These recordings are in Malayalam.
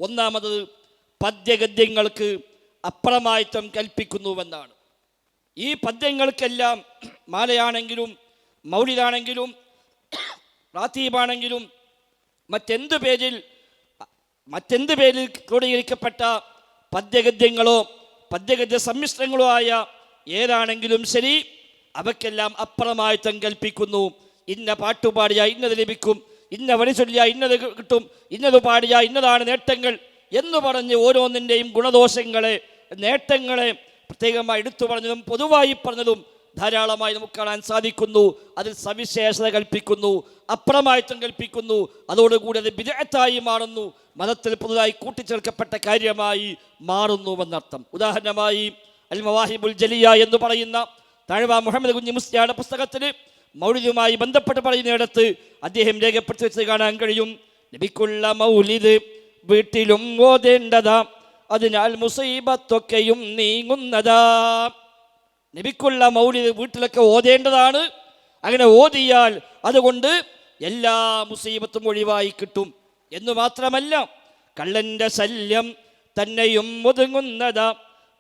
ഒന്നാമത് പദ്യഗദ്യങ്ങൾക്ക് അപ്രമായിത്വം കൽപ്പിക്കുന്നുവെന്നാണ്. ഈ പദ്യങ്ങൾക്കെല്ലാം മാലയാണെങ്കിലും മൗലിദാണെങ്കിലും റാത്തീബാണെങ്കിലും മറ്റെന്ത് പേരിൽ ക്രോഡീകരിക്കപ്പെട്ട പദ്യഗദ്യങ്ങളോ പദ്യഗദ്യ സമ്മിശ്രങ്ങളോ ആയ ഏതാണെങ്കിലും ശരി, അവയ്ക്കെല്ലാം അപ്രമായിത്വം കൽപ്പിക്കുന്നു. ഇന്ന പാട്ടുപാടിയാൽ ഇന്നത് ലഭിക്കും, ഇന്ന വഴി ചൊല്ലിയാൽ ഇന്നത് കിട്ടും, ഇന്നത് പാടിയാൽ ഇന്നതാണ് നേട്ടങ്ങൾ എന്ന് പറഞ്ഞ് ഓരോന്നിൻ്റെയും ഗുണദോഷങ്ങളെ നേട്ടങ്ങളെ പ്രത്യേകമായി എടുത്തു പറഞ്ഞതും പൊതുവായി പറഞ്ഞതും ധാരാളമായി നമുക്ക് കാണാൻ സാധിക്കുന്നു. അതിൽ സവിശേഷത കൽപ്പിക്കുന്നു, അപ്രമായിത്വം കൽപ്പിക്കുന്നു. അതോടുകൂടി അത് ബിദ്അത്തായി മാറുന്നു, മതത്തിൽ പുതുതായി കൂട്ടിച്ചേർക്കപ്പെട്ട കാര്യമായി മാറുന്നുവെന്നർത്ഥം. ഉദാഹരണമായി അൽ മവാഹിബുൽ ജലിയ എന്ന് പറയുന്ന താഴ്വ മുഹമ്മദ് കുഞ്ഞി മുസ്ലിയാരുടെ പുസ്തകത്തിൽ മൗലിദുമായി ബന്ധപ്പെട്ട് പറയുന്നിടത്ത് അദ്ദേഹം രേഖപ്പെടുത്തി വെച്ച് കാണാൻ കഴിയും, നബിക്കുള്ള മൗലിദ് വീട്ടിലും ഓതേണ്ടതാ, അതിനാൽ മുസീബത്തൊക്കെയും നീങ്ങുന്നതാ. നബിക്കുള്ള മൗലിദ് വീട്ടിലൊക്കെ ഓതേണ്ടതാണ്. അങ്ങനെ ഓതിയാൽ അതുകൊണ്ട് എല്ലാ മുസീബത്തും ഒഴിവായി കിട്ടും എന്ന് മാത്രമല്ല, കള്ളന്റെ ശല്യം തന്നെയും ഒതുങ്ങുന്നതാ,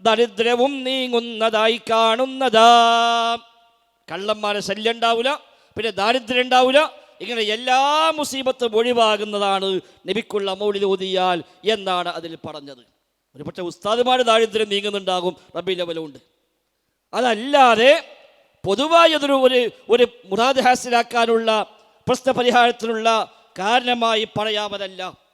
ദരിദ്രവും നീങ്ങുന്നതായി കാണുന്നതാ. കള്ളന്മാരെ ശല്യം ഉണ്ടാവില്ല, പിന്നെ ദാരിദ്ര്യം ഉണ്ടാവില്ല. ഇങ്ങനെ എല്ലാ മുസീബത്തും ഒഴിവാകുന്നതാണ് നബിക്കുള്ള മൗലിദ് ഓതിയാൽ എന്നാണ് അതിൽ പറഞ്ഞത്. ഒരു പക്ഷേ ഉസ്താദുമാർ ദാരിദ്ര്യം നീങ്ങുന്നുണ്ടാകും, റബീഉൽ അവ്വലുണ്ട്. അതല്ലാതെ പൊതുവായി അതൊരു ഒരു മുറാദ് ഹാസിലാക്കാനുള്ള പ്രശ്നപരിഹാരത്തിനുള്ള കാരണമായി പറയാമതല്ല.